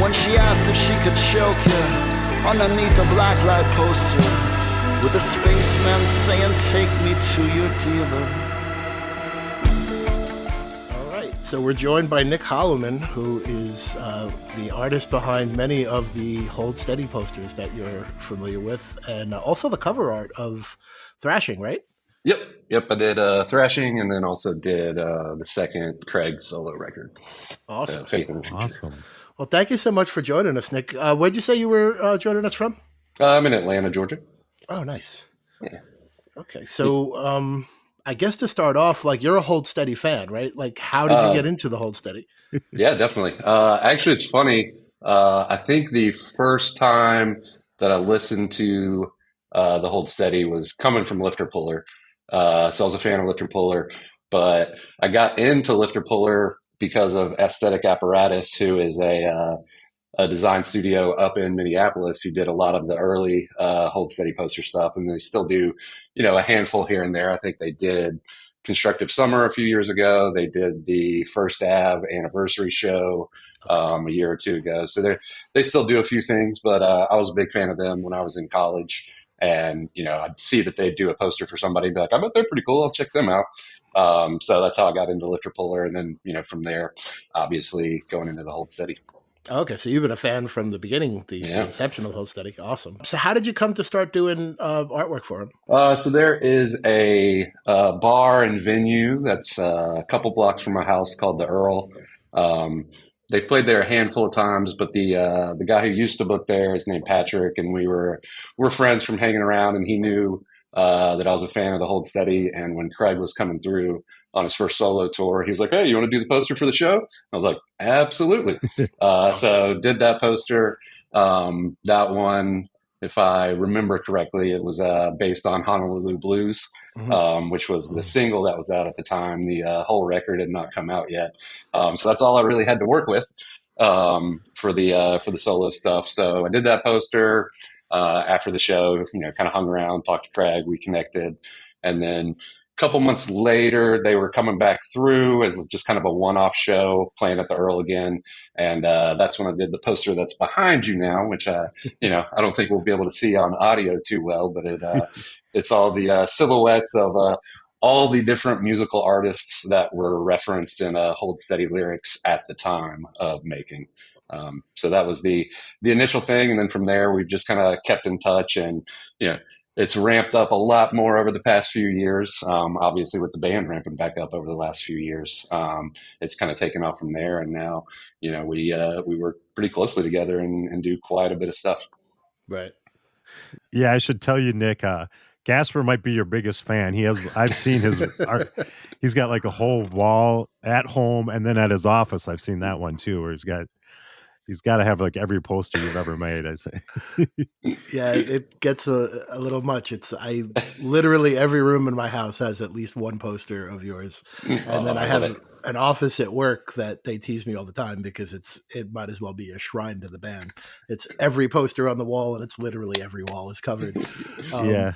when she asked if she could choke you underneath the blacklight poster with a spaceman saying, "Take me to your dealer." All right, so we're joined by Nick Holloman, who is the artist behind many of the Hold Steady posters that you're familiar with, and also the cover art of Thrashing, right? Yep. I did Thrashing, and then also did the second Craig solo record. Awesome. Faith in the Future. Awesome. Well, thank you so much for joining us, Nick. Where'd you say you were joining us from? I'm in Atlanta, Georgia. Oh, nice. Yeah. Okay, so I guess to start off, like, you're a Hold Steady fan, right? Like, how did you get into the Hold Steady? Yeah, definitely. Actually, it's funny. I think the first time that I listened to the Hold Steady was coming from Lifter Puller. So I was a fan of Lifter Puller, but I got into Lifter Puller because of Aesthetic Apparatus, who is a design studio up in Minneapolis who did a lot of the early Hold Steady poster stuff, and they still do, a handful here and there. I think they did Constructive Summer a few years ago. They did the First Ave anniversary show a year or two ago. So they still do a few things, but I was a big fan of them when I was in college. And, I'd see that they'd do a poster for somebody and be like, I bet they're pretty cool. I'll check them out. So that's how I got into Lifter Puller. And then, from there, obviously going into the Hold Steady. Okay, so you've been a fan from the beginning, the inception of the Hold Steady. Awesome. So how did you come to start doing artwork for him? So there is a bar and venue that's a couple blocks from my house called the Earl. They've played there a handful of times, but the guy who used to book there is named Patrick, and we're friends from hanging around, and he knew that I was a fan of the Hold Steady. And when Craig was coming through on his first solo tour, he was like, "Hey, you want to do the poster for the show?" I was like, "Absolutely." So did that poster. That one, if I remember correctly, it was based on Honolulu Blues, which was the single that was out at the time. The whole record had not come out yet. So that's all I really had to work with for the solo stuff. So I did that poster. After the show, kind of hung around, talked to Craig, we connected. And then a couple months later, they were coming back through as just kind of a one-off show, playing at the Earl again. And that's when I did the poster that's behind you now, which, I don't think we'll be able to see on audio too well, but it's all the silhouettes of all the different musical artists that were referenced in Hold Steady lyrics at the time of making. So that was the initial thing. And then from there, we've just kind of kept in touch, and, it's ramped up a lot more over the past few years. Obviously with the band ramping back up over the last few years, it's kind of taken off from there. And now, we work pretty closely together and do quite a bit of stuff. Right. Yeah, I should tell you, Nick, Gasper might be your biggest fan. I've seen his art. He's got like a whole wall at home, and then at his office, I've seen that one too, where he's got to have like every poster you've ever made, I say. Yeah, it gets a little much. I literally every room in my house has at least one poster of yours. And then I have an office at work that they tease me all the time because it might as well be a shrine to the band. It's every poster on the wall, and it's literally every wall is covered. Yeah.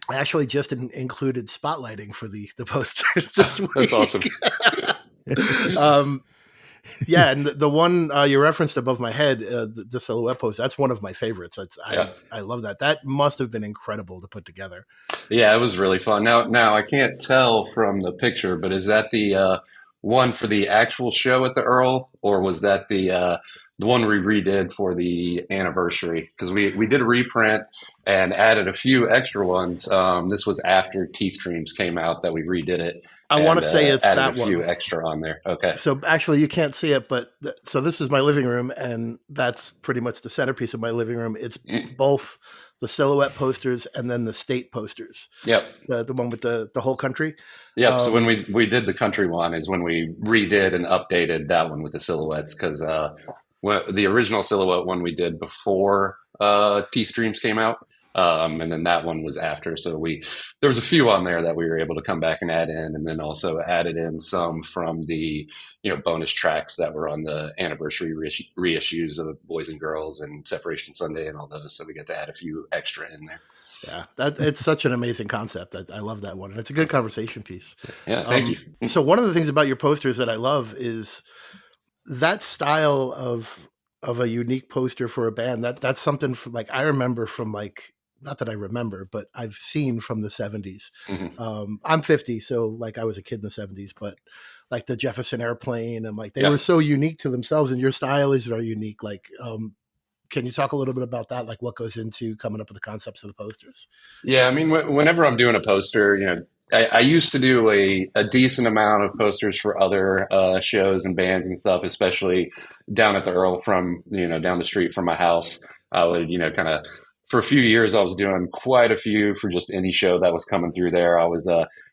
I actually just included spotlighting for the posters this week. That's awesome. Yeah, and the one you referenced above my head, the silhouette poster, that's one of my favorites. I love that. That must have been incredible to put together. Yeah, it was really fun. Now I can't tell from the picture, but is that the one for the actual show at the Earl, or was that the one we redid for the anniversary? Because we did a reprint and added a few extra ones. This was after Teeth Dreams came out that we redid it. I want to say it's added that a few extra on there. Okay. So actually, you can't see it, but so this is my living room, and that's pretty much the centerpiece of my living room. It's both the silhouette posters and then the state posters. Yep. The one with the whole country. Yep. So when we did the country one is when we redid and updated that one with the silhouettes, because the original silhouette one we did before Teeth Dreams came out. And then that one was after. So there was a few on there that we were able to come back and add in, and then also added in some from the, bonus tracks that were on the anniversary reissues of Boys and Girls and Separation Sunday and all those. So we get to add a few extra in there. Yeah, it's such an amazing concept. I love that one. And it's a good conversation piece. Yeah, thank you. So one of the things about your posters that I love is that style of of a unique poster for a band. That's something from, like, I remember from, like, not that I remember, but I've seen from the 70s. I'm 50, so like I was a kid in the 70s, but like the Jefferson Airplane and like they were so unique to themselves, and your style is very unique. Like, can you talk a little bit about that? Like what goes into coming up with the concepts of the posters? Yeah, I mean, whenever I'm doing a poster, I used to do a decent amount of posters for other shows and bands and stuff, especially down at the Earl from, down the street from my house. I would, kind of, for a few years, I was doing quite a few for just any show that was coming through there. I was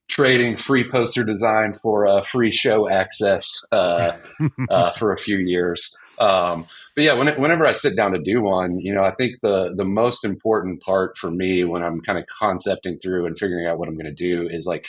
trading free poster design for free show access for a few years. But yeah, whenever I sit down to do one, I think the most important part for me when I'm kind of concepting through and figuring out what I'm going to do is like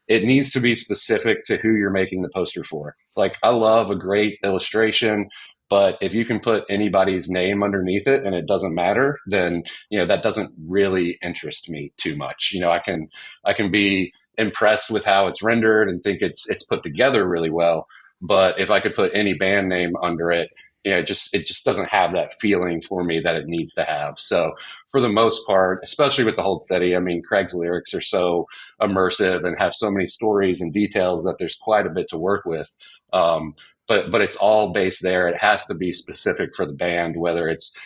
it needs to be specific to who you're making the poster for. Like I love a great illustration, but if you can put anybody's name underneath it and it doesn't matter, then that doesn't really interest me too much. I can be impressed with how it's rendered and think it's put together really well. But if I could put any band name under it, it just doesn't have that feeling for me that it needs to have. So for the most part, especially with the Hold Steady, I mean, Craig's lyrics are so immersive and have so many stories and details that there's quite a bit to work with. But it's all based there. It has to be specific for the band, whether it's,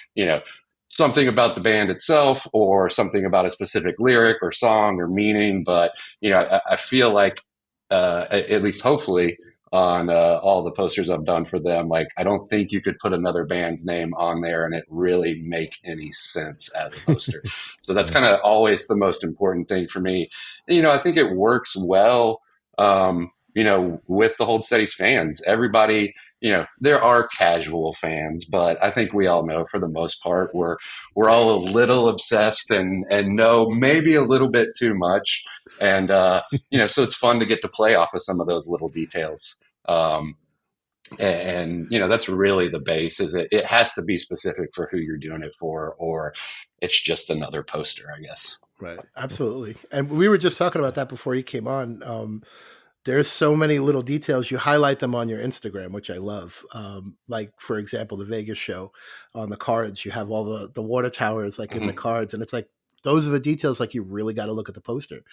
something about the band itself or something about a specific lyric or song or meaning. But, I feel like, at least hopefully, on all the posters I've done for them. Like, I don't think you could put another band's name on there and it really make any sense as a poster. So that's kind of always the most important thing for me. And, I think it works well, with the Hold Steady's fans. Everybody, there are casual fans, but I think we all know for the most part we're all a little obsessed and know maybe a little bit too much. And so it's fun to get to play off of some of those little details. And that's really the base. Is it has to be specific for who you're doing it for, or it's just another poster, I guess. Right, absolutely. And we were just talking about that before you came on. There's so many little details. You highlight them on your Instagram, which I love. Like, for example, the Vegas show on the cards, you have all the water towers like in the cards. And it's like, those are the details. Like, you really got to look at the poster,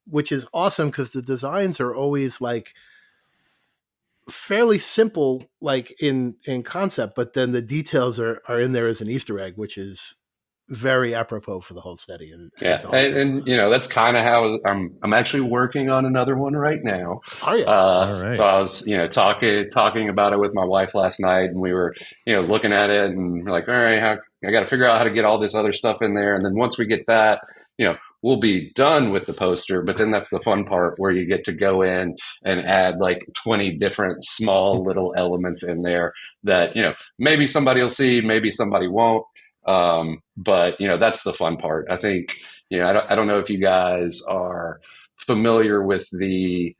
which is awesome because the designs are always like fairly simple, like in concept, but then the details are in there as an Easter egg, which is very apropos for the Hold Steady. And yeah, awesome. and that's kind of how I'm actually working on another one right now. Oh yeah. All right. So I was talking about it with my wife last night, and we were looking at it and we're like, all right, I got to figure out how to get all this other stuff in there, and then once we get that, we'll be done with the poster. But then that's the fun part where you get to go in and add like 20 different small little elements in there that maybe somebody will see, maybe somebody won't. But that's the fun part. I think, I don't know if you guys are familiar with the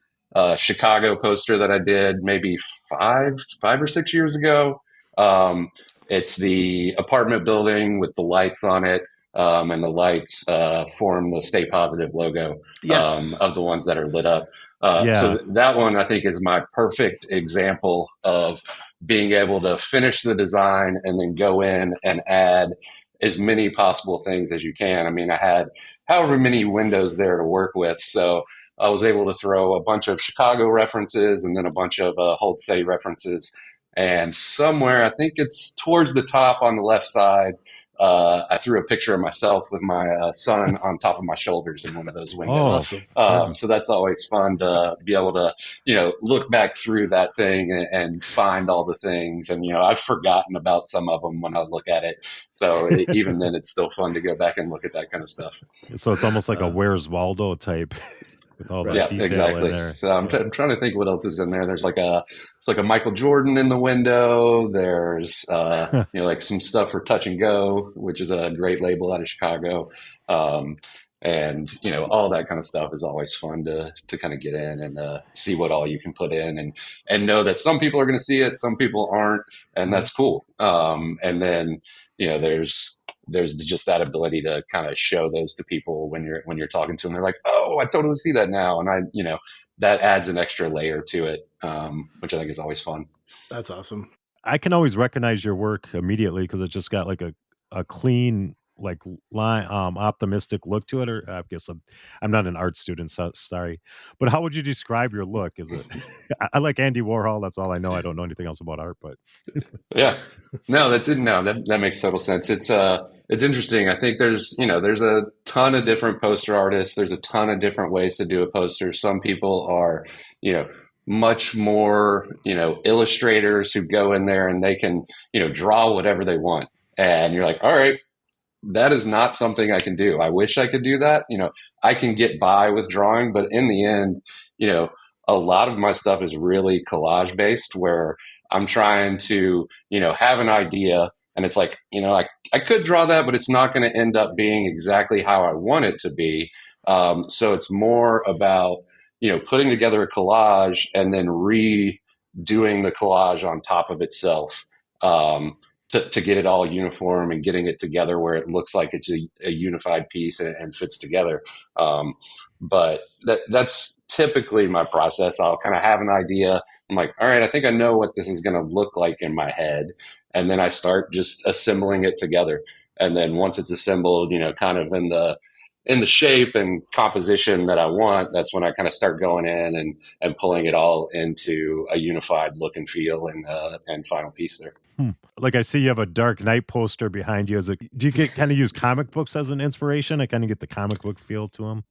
Chicago poster that I did maybe 5 or 6 years ago. It's the apartment building with the lights on it. And the lights form the Stay Positive logo of the ones that are lit up. So that one, I think, is my perfect example of being able to finish the design and then go in and add as many possible things as you can. I mean, I had however many windows there to work with. So I was able to throw a bunch of Chicago references and then a bunch of Hold Steady references. And somewhere, I think it's towards the top on the left side, I threw a picture of myself with my son on top of my shoulders in one of those windows. So that's always fun to be able to, look back through that thing and find all the things. And, I've forgotten about some of them when I look at it. So even then, it's still fun to go back and look at that kind of stuff. So it's almost like a Where's Waldo type. With all that detail exactly. in there. So I'm trying to think what else is in there. There's like a Michael Jordan in the window. There's like some stuff for Touch and Go, which is a great label out of Chicago. And all that kind of stuff is always fun to kind of get in and see what all you can put in and know that some people are going to see it, some people aren't, and that's cool. And then there's just that ability to kind of show those to people when you're talking to them. They're like, oh, I totally see that now. And that adds an extra layer to it, which I think is always fun. That's awesome. I can always recognize your work immediately because it's just got like a clean, like line, optimistic look to it. Or I guess I'm not an art student, so sorry. But how would you describe your look? Is it? I like Andy Warhol. That's all I know. I don't know anything else about art, but Yeah. No, that didn't. No, that makes total sense. It's interesting. I think there's a ton of different poster artists. There's a ton of different ways to do a poster. Some people are, you know, much more, illustrators who go in there and they can, draw whatever they want. And you're like, all right, that is not something I can do. I wish I could do that. I can get by with drawing, but in the end, you know, a lot of my stuff is really collage based where I'm trying to, have an idea and it's like, I could draw that, but it's not going to end up being exactly how I want it to be. So it's more about, putting together a collage and then redoing the collage on top of itself. To get it all uniform and getting it together where it looks like it's a unified piece and fits together. But that's typically my process. I'll kind of have an idea. I'm like, all right, I think I know what this is going to look like in my head. And then I start just assembling it together. And then once it's assembled, kind of in the shape and composition that I want, that's when I kind of start going in and pulling it all into a unified look and feel and final piece there. Like I see you have a Dark Knight poster behind you. Do you get kind of use comic books as an inspiration? I kind of get the comic book feel to them.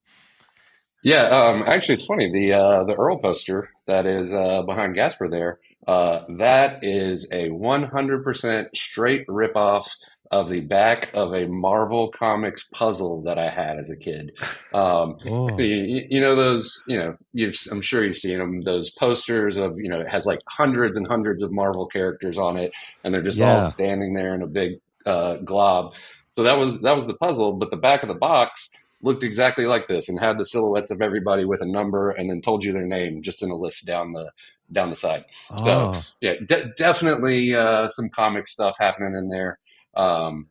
Yeah, actually, it's funny. The Earl poster that is behind Gasper there, that is a 100% straight ripoff of the back of a Marvel Comics puzzle that I had as a kid. You know those, I'm sure you've seen them. Those posters of, it has like hundreds and hundreds of Marvel characters on it, and they're just all standing there in a big glob. So that was the puzzle, but the back of the box looked exactly like this and had the silhouettes of everybody with a number and then told you their name just in a list down the side. So yeah, definitely some comic stuff happening in there. And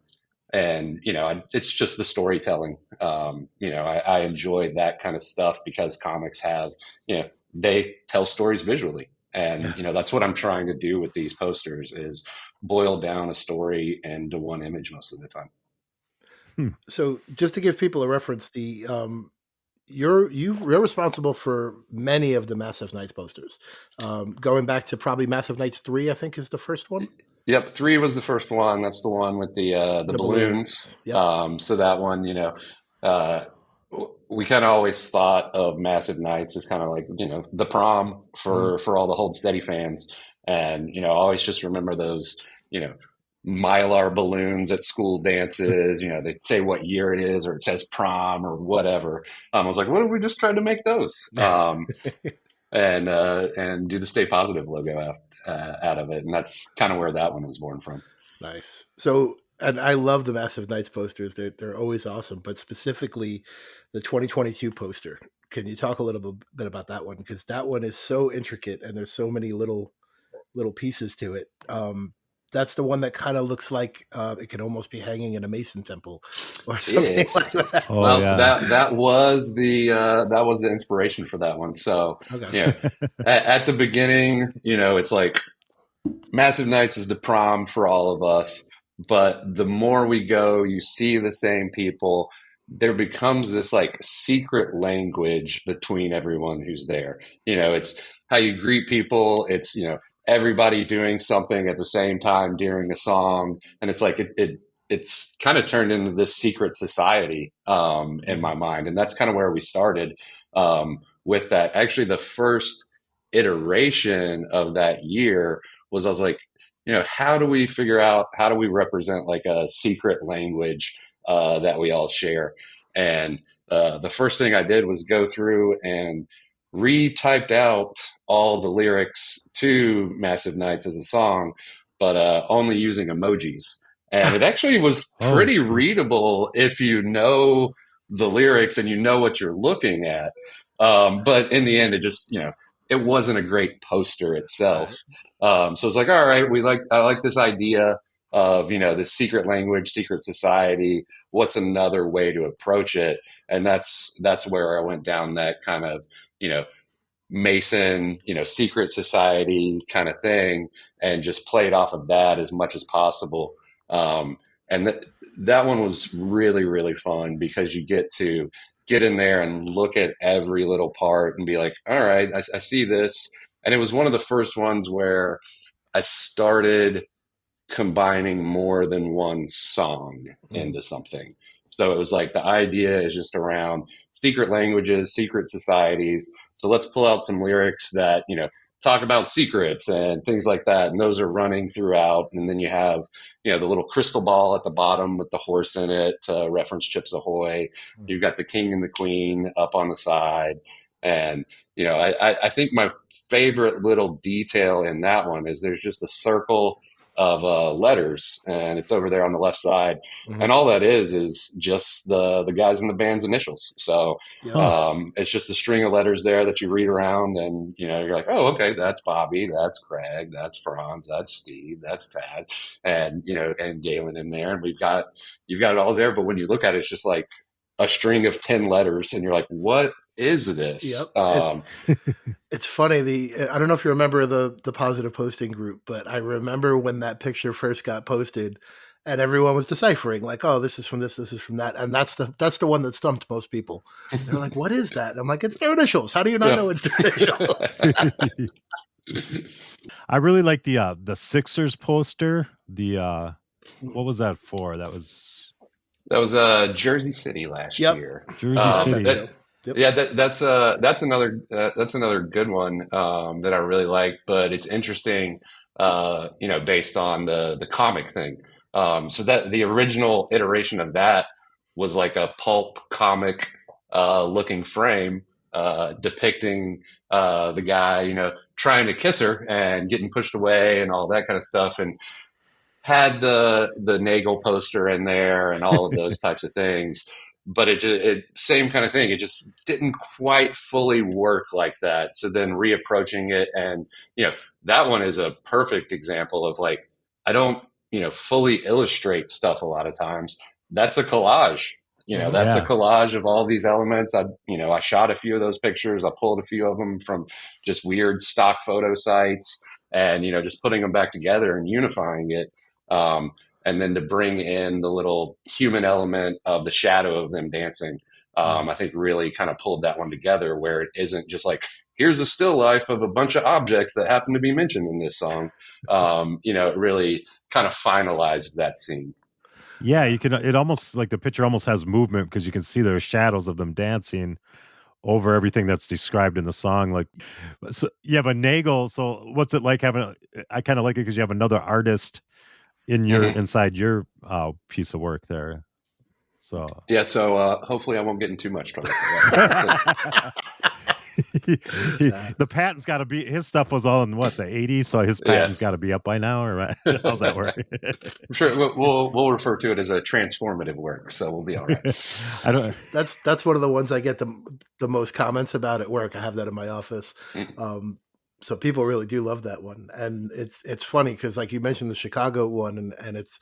it's just the storytelling. I enjoy that kind of stuff because comics have, they tell stories visually. And, that's what I'm trying to do with these posters is boil down a story into one image most of the time. So just to give people a reference, you're responsible for many of the Massive Nights posters. Going back to probably Massive Nights 3, I think is the first one. Yep, 3 was the first one. That's the one with the balloons. Yep. So that one, we kind of always thought of Massive Nights as kind of like, the prom for all the Hold Steady fans. And, I always just remember those, Mylar balloons at school dances, they say what year it is, or it says prom or whatever. I was like, what if we just tried to make those? And do the Stay Positive logo out of it. And that's kind of where that one was born from. Nice. So, and I love the Massive Nights posters. They're always awesome, but specifically the 2022 poster. Can you talk a little bit about that one? Because that one is so intricate and there's so many little pieces to it. That's the one that kind of looks like it could almost be hanging in a Mason temple or something like that. Oh, well, yeah. that was the inspiration for that one. So, at the beginning, it's like Massive Nights is the prom for all of us. But the more we go, you see the same people. There becomes this like secret language between everyone who's there. It's how you greet people. It's, everybody doing something at the same time during a song. And it's like, it's kind of turned into this secret society in my mind. And that's kind of where we started with that. Actually, the first iteration of that year I was like, how do we represent like a secret language that we all share? And the first thing I did was go through and retyped out all the lyrics to Massive Nights as a song, but only using emojis. And it actually was pretty readable if you know the lyrics and you know what you're looking at. But in the end, it just, it wasn't a great poster itself. So it's like, all right, I like this idea of, this secret language, secret society. What's another way to approach it? And that's where I went down that kind of, Mason, secret society kind of thing, and just played off of that as much as possible. And that one was really, really fun because you get to get in there and look at every little part and be like, all right, I see this. And it was one of the first ones where I started combining more than one song into something. So it was like the idea is just around secret languages, secret societies. So let's pull out some lyrics that, talk about secrets and things like that. And those are running throughout. And then you have, the little crystal ball at the bottom with the horse in it to reference Chips Ahoy. You've got the king and the queen up on the side. And, I think my favorite little detail in that one is there's just a circle of letters, and it's over there on the left side, and all that is just the guys in the band's initials. So it's just a string of letters there that you read around, and you're like, oh, okay, that's Bobby, that's Craig, that's Franz, that's Steve, that's Tad, and and Galen in there, and you've got it all there. But when you look at it, it's just like a string of 10 letters, and you're like, what is this? It's funny. I don't know if you remember the positive posting group, but I remember when that picture first got posted, and everyone was deciphering, like, "Oh, this is from this is from that," and that's the one that stumped most people. They're like, "What is that?" And I'm like, "It's their initials. How do you not know it's their initials?" I really like the Sixers poster. What was that for? That was Jersey City last year. Jersey City. Yeah, that's another good one that I really like, but it's interesting, based on the comic thing. So that the original iteration of that was like a pulp comic looking frame depicting the guy, trying to kiss her and getting pushed away and all that kind of stuff, and had the Nagel poster in there and all of those types of things. But it same kind of thing. It just didn't quite fully work like that. So then reapproaching it, and that one is a perfect example of like, I don't fully illustrate stuff a lot of times. That's a collage. That's a collage of all these elements. I shot a few of those pictures. I pulled a few of them from just weird stock photo sites, and just putting them back together and unifying it. And then to bring in the little human element of the shadow of them dancing, I think really kind of pulled that one together, where it isn't just like, here's a still life of a bunch of objects that happen to be mentioned in this song. It really kind of finalized that scene. Yeah, it almost like the picture almost has movement because you can see there are shadows of them dancing over everything that's described in the song. Like, so you have a Nagel. So what's it like having? I kind of like it because you have another artist in your inside your piece of work there. So so hopefully I won't get in too much trouble. The patent's got to be, his stuff was all in the 80s, so his patent's got to be up by now, or what? How's that work? I'm sure we'll refer to it as a transformative work, so we'll be all right. That's one of the ones I get the most comments about at work. I have that in my office. So people really do love that one. And it's funny because, like you mentioned, the Chicago one, and it's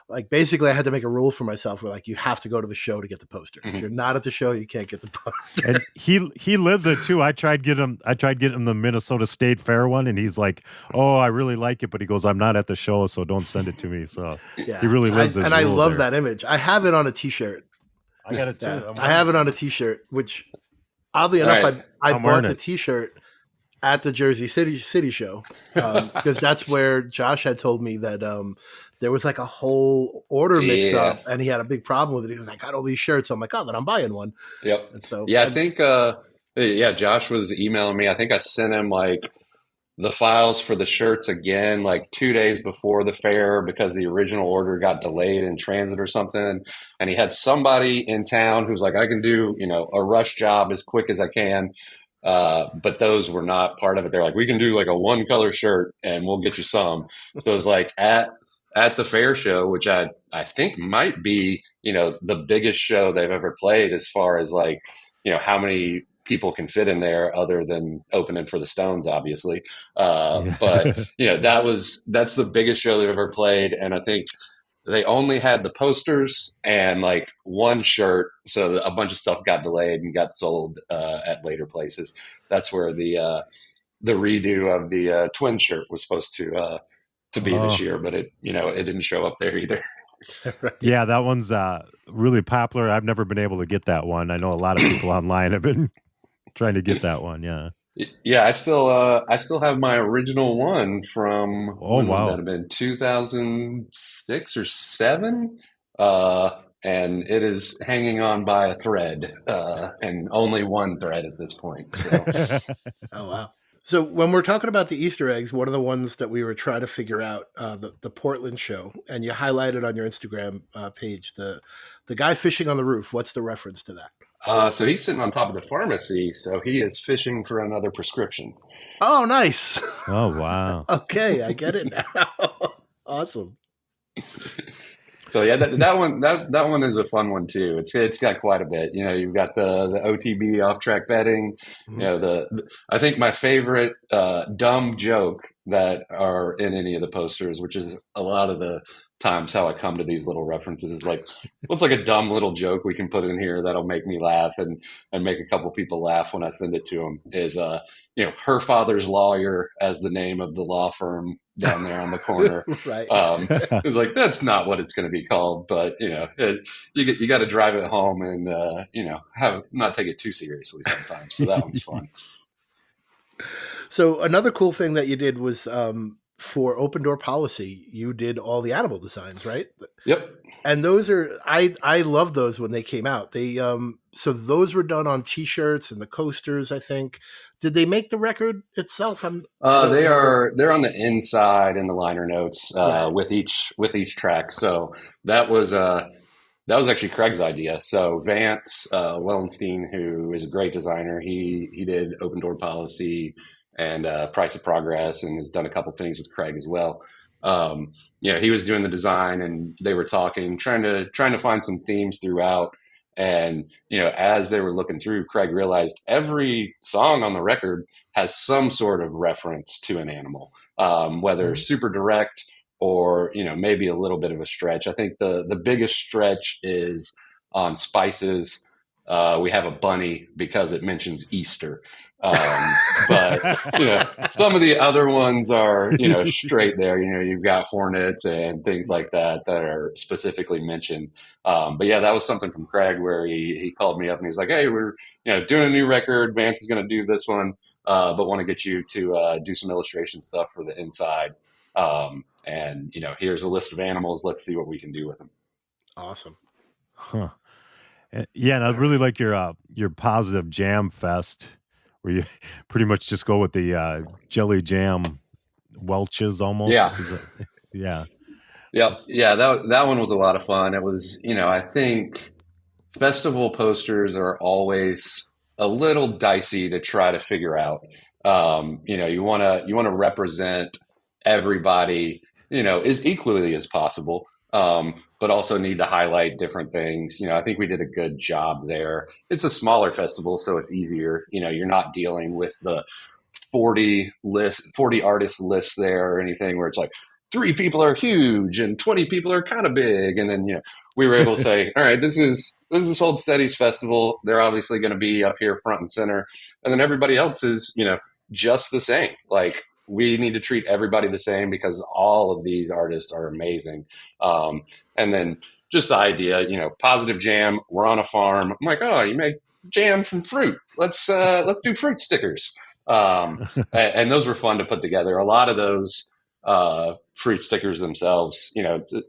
like, basically I had to make a rule for myself where, like, you have to go to the show to get the poster. If you're not at the show, you can't get the poster. And he lives it too. I tried getting him the Minnesota State Fair one, and he's like, "Oh, I really like it," but he goes, "I'm not at the show, so don't send it to me." So he really lives it. And I love that image. I have it on a T-shirt. I got it too. Yeah, I have it on a T-shirt, which oddly enough, I bought the T-shirt at the Jersey City show, because that's where Josh had told me that there was like a whole order mix up, and he had a big problem with it. He was like, "I got all these shirts." I'm like, "Oh, then I'm buying one." Yep. And so I think Josh was emailing me. I think I sent him like the files for the shirts again, like 2 days before the fair, because the original order got delayed in transit or something. And he had somebody in town who's like, "I can do, a rush job as quick as I can." But those were not part of it. They're like, "We can do like a one color shirt and we'll get you some." So it was like at the fair show, which I think might be, the biggest show they've ever played as far as like, how many people can fit in there other than opening for the Stones, obviously. But that's the biggest show they've ever played. And I think they only had the posters and like one shirt, so a bunch of stuff got delayed and got sold at later places. That's where the redo of the twin shirt was supposed to be this Oh, year, but it didn't show up there either. Right. yeah, that one's really popular. I've never been able to get that one. I know a lot of people online have been trying to get that one. Yeah. Yeah, I still have my original one from Oh, when would that wow. have been 2006 or 7, and it is hanging on by a thread, and only one thread at this point. So Oh wow. So when we're talking about the Easter eggs, one of the ones that we were trying to figure out, the Portland show, and you highlighted on your Instagram page the guy fishing on the roof. What's the reference to that? so he's sitting on top of the pharmacy, so he is fishing for another prescription. Oh, nice. Oh, wow. Okay, I get it now. Awesome. So yeah, that one is a fun one too. It's got quite a bit. You've got the OTB off track betting. Mhm. I think my favorite dumb joke that are in any of the posters, which is a lot of the times how I come to these little references, is like, what's like a dumb little joke we can put in here that'll make me laugh and make a couple people laugh when I send it to them. Is her father's lawyer as the name of the law firm down there on the corner. Right. It's like, that's not what it's going to be called, but you got to drive it home and have not take it too seriously sometimes. So that one's fun. So another cool thing that you did was for Open Door Policy, you did all the animal designs, right? Yep. And those are I love those when they came out. They so those were done on T-shirts and the coasters, I think. Did they make the record itself? I don't remember. They're on the inside in the liner notes Right. with each track. So that was actually Craig's idea. So Vance Wellenstein, who is a great designer, he did Open Door Policy and Price of Progress, and has done a couple things with Craig as well. He was doing the design, and they were talking, trying to find some themes throughout. And as they were looking through, Craig realized every song on the record has some sort of reference to an animal, whether Mhm. super direct or maybe a little bit of a stretch. I think the biggest stretch is on Spices. We have a bunny because it mentions Easter. But some of the other ones are straight there. You've got hornets and things like that are specifically mentioned. But yeah, that was something from Craig where he called me up and he's like, "Hey, we're doing a new record. Vance is going to do this one, but want to get you to do some illustration stuff for the inside. And here's a list of animals. Let's see what we can do with them." Awesome. Huh. Yeah, and I really like your positive jam fest where you pretty much just go with the jelly jam welches Yeah. almost. Yeah. Yep. Yeah. That one was a lot of fun. It was, I think festival posters are always a little dicey to try to figure out. You want to represent everybody, as equally as possible, but also need to highlight different things. I think we did a good job there. It's a smaller festival, so it's easier. You're not dealing with the 40 artist list there or anything where it's like 3 people are huge and 20 people are kind of big, and then we were able to say, all right, this Hold Steady's festival. They're obviously going to be up here front and center, and then everybody else is just the same. Like, we need to treat everybody the same because all of these artists are amazing. And then just the idea, positive jam. We're on a farm. I'm like, oh, you make jam from fruit. Let's do fruit stickers. And those were fun to put together. A lot of those fruit stickers themselves,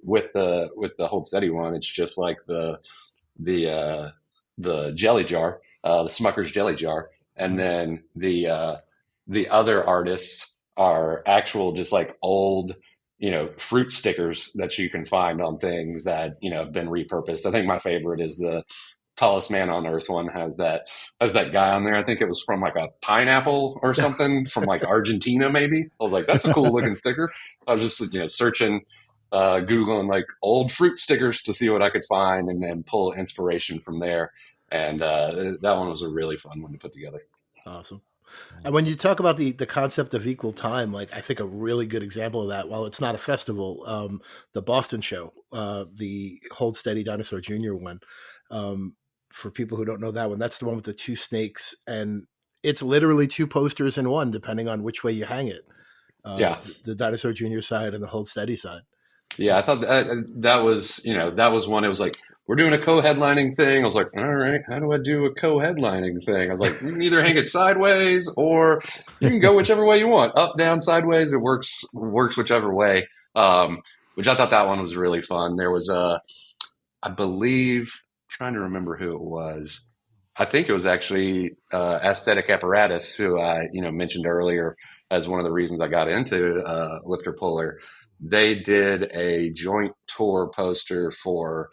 with the Hold Steady one, it's just like the jelly jar, the Smucker's jelly jar, and then the other artists are actual just like old fruit stickers that you can find on things that have been repurposed. I think my favorite is the Tallest Man on Earth one. Has that guy on there. I think it was from like a pineapple or something from like Argentina, maybe. I was like, that's a cool looking sticker. I was just searching, Googling like old fruit stickers to see what I could find, and then pull inspiration from there. And that one was a really fun one to put together. Awesome. And when you talk about the concept of equal time, like I think a really good example of that, while it's not a festival, the Boston show, the Hold Steady Dinosaur Jr. one, um, for people who don't know that one, that's the one with the two snakes, and it's literally two posters in one, depending on which way you hang it. Yeah. The Dinosaur Jr. side and the Hold Steady side. Yeah, I thought that was, that was one. It was like, we're doing a co-headlining thing. I was like, all right, how do I do a co-headlining thing? I was like, you can either hang it sideways or you can go whichever way you want, up, down, sideways. It works whichever way. Which I thought that one was really fun. There was I believe, trying to remember who it was. I think it was actually Aesthetic Apparatus, who I mentioned earlier as one of the reasons I got into Lifter Puller. They did a joint tour poster for,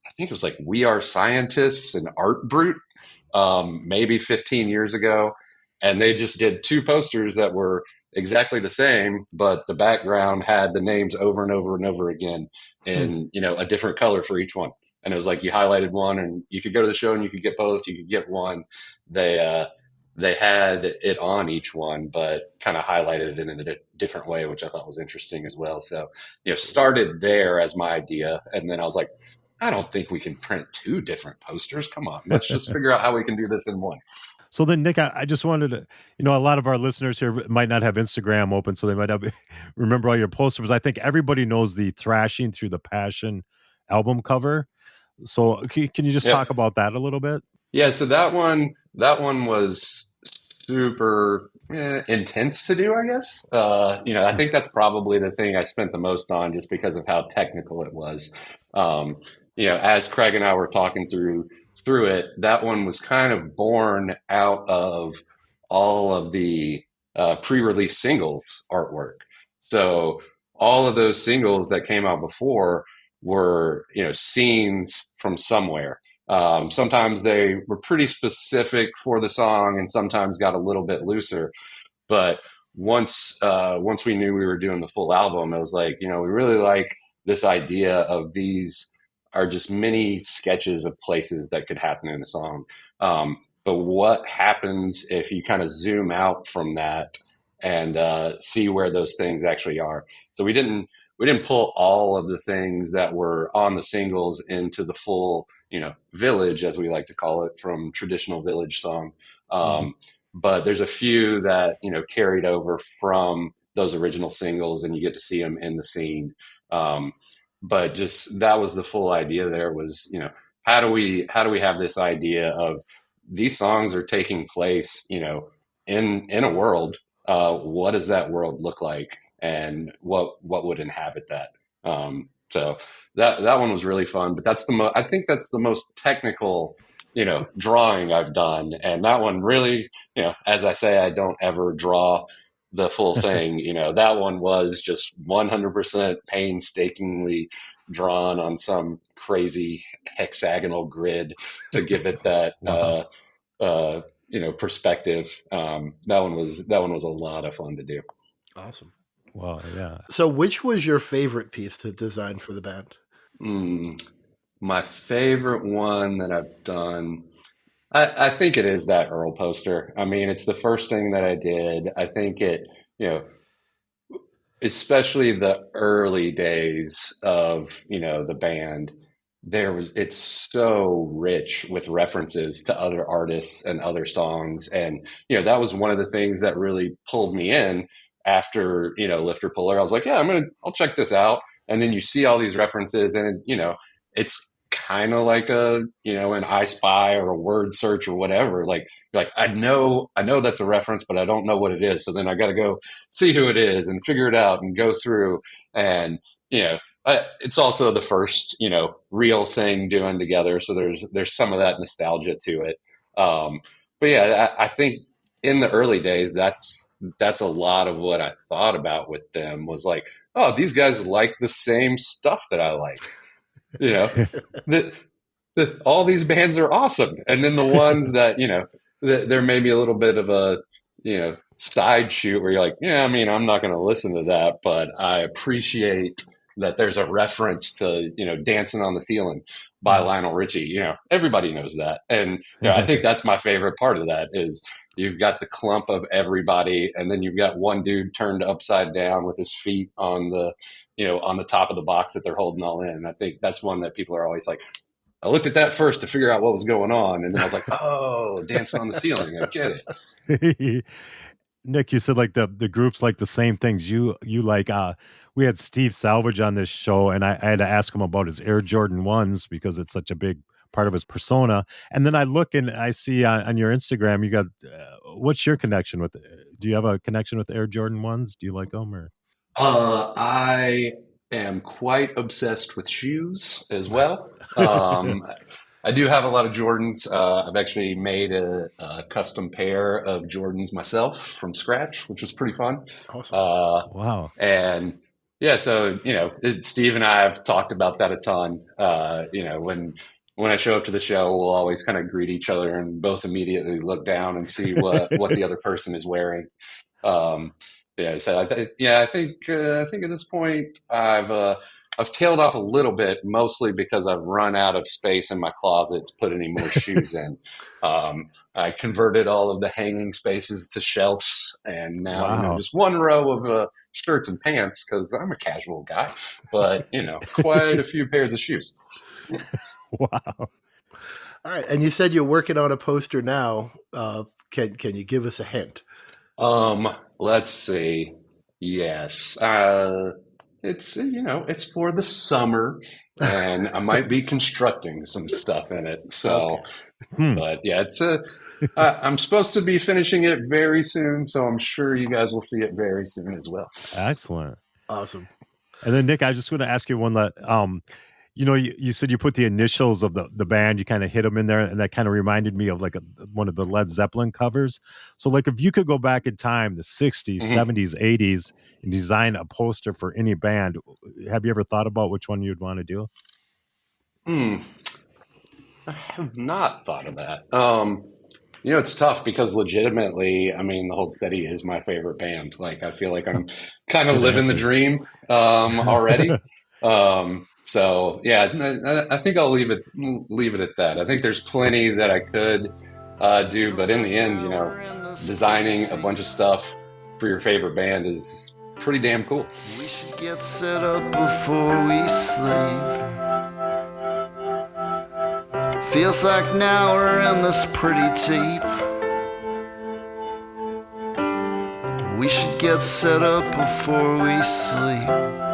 I think it was like We Are Scientists and Art Brute, maybe 15 years ago. And they just did two posters that were exactly the same, but the background had the names over and over and over again in, a different color for each one. And it was like you highlighted one and you could go to the show and you could get both, you could get one. They had it on each one, but kind of highlighted it in a different way, which I thought was interesting as well. So, started there as my idea. And then I was like, I don't think we can print two different posters. Come on, let's just figure out how we can do this in one. So then, Nick, I just wanted to, a lot of our listeners here might not have Instagram open, so they might not remember all your posters. I think everybody knows the Thrashing Through the Passion album cover. So can you just talk about that a little bit? Yeah, so that one was super intense to do, I guess. I think that's probably the thing I spent the most on just because of how technical it was. As Craig and I were talking through it, that one was kind of born out of all of the pre-release singles artwork. So all of those singles that came out before were, scenes from somewhere. Sometimes they were pretty specific for the song and sometimes got a little bit looser. But once we knew we were doing the full album, it was like, we really like this idea of these are just mini sketches of places that could happen in a song. But what happens if you kind of zoom out from that and see where those things actually are? So we didn't pull all of the things that were on the singles into the full, village, as we like to call it, from traditional village song. But there's a few that, carried over from those original singles and you get to see them in the scene. But just that was the full idea there was, how do we have this idea of these songs are taking place, in a world. What does that world look like? And what would inhabit that? So that one was really fun, but I think that's the most technical, drawing I've done. And that one really, as I say, I don't ever draw the full thing. That one was just 100% painstakingly drawn on some crazy hexagonal grid to give it that, perspective. That one was a lot of fun to do. Awesome. Wow, yeah. So which was your favorite piece to design for the band? My favorite one that I've done, I think it is that Earl poster. I mean, it's the first thing that I did. I think it, especially the early days of, the band, it's so rich with references to other artists and other songs. And, that was one of the things that really pulled me in after, Lifter Puller. I was like, yeah, I'll check this out. And then you see all these references and, it's kind of like an I Spy or a word search or whatever. Like I know that's a reference, but I don't know what it is. So then I got to go see who it is and figure it out and go through. And, it's also the first, real thing doing together. So there's some of that nostalgia to it. But yeah, I think in the early days, that's a lot of what I thought about with them was like, oh, these guys like the same stuff that I like. All these bands are awesome. And then the ones that, there may be a little bit of a, side shoot where you're like, yeah, I'm not going to listen to that, but I appreciate that there's a reference to, Dancing on the Ceiling by Lionel Richie. Everybody knows that. And I think that's my favorite part of that is you've got the clump of everybody, and then you've got one dude turned upside down with his feet on the top of the box that they're holding all in. I think that's one that people are always like, I looked at that first to figure out what was going on, and then I was like, oh, Dancing on the Ceiling. I get it. Nick, you said like the groups like the same things. You like we had Steve Salvage on this show, and I had to ask him about his Air Jordan 1s because it's such a big part of his persona. And then I look and I see on your Instagram you got what's your connection with? Do you have a connection with the Air Jordan 1s? Do you like them or? I am quite obsessed with shoes as well. I do have a lot of Jordans. I've actually made a custom pair of Jordans myself from scratch, which was pretty fun. Awesome. Wow. And yeah, so, Steve and I have talked about that a ton. When I show up to the show, we'll always kind of greet each other and both immediately look down and see what the other person is wearing. So I think at this point I've tailed off a little bit, mostly because I've run out of space in my closet to put any more shoes in. I converted all of the hanging spaces to shelves, and now just one row of shirts and pants because I'm a casual guy, but quite a few pairs of shoes. Wow. All right, and you said you're working on a poster now. Can you give us a hint? Let's see. Yes. It's for the summer, and I might be constructing some stuff in it. So, but yeah, I'm supposed to be finishing it very soon, so I'm sure you guys will see it very soon as well. Excellent. Awesome. And then Nick, I just want to ask you one that, you said you put the initials of the band, you kind of hit them in there, and that kind of reminded me of like one of the Led Zeppelin covers. So like if you could go back in time, the 60s, 70s, 80s, and design a poster for any band, have you ever thought about which one you'd want to do? I have not thought of that. It's tough because legitimately, I mean, the Hold Steady is my favorite band. Like, I feel like I'm kind of living the dream already. So yeah, I think I'll leave it at that. I think there's plenty that I could do, but in the end, designing a bunch of stuff for your favorite band is pretty damn cool. We should get set up before we sleep. Feels like now we're in this pretty deep. We should get set up before we sleep.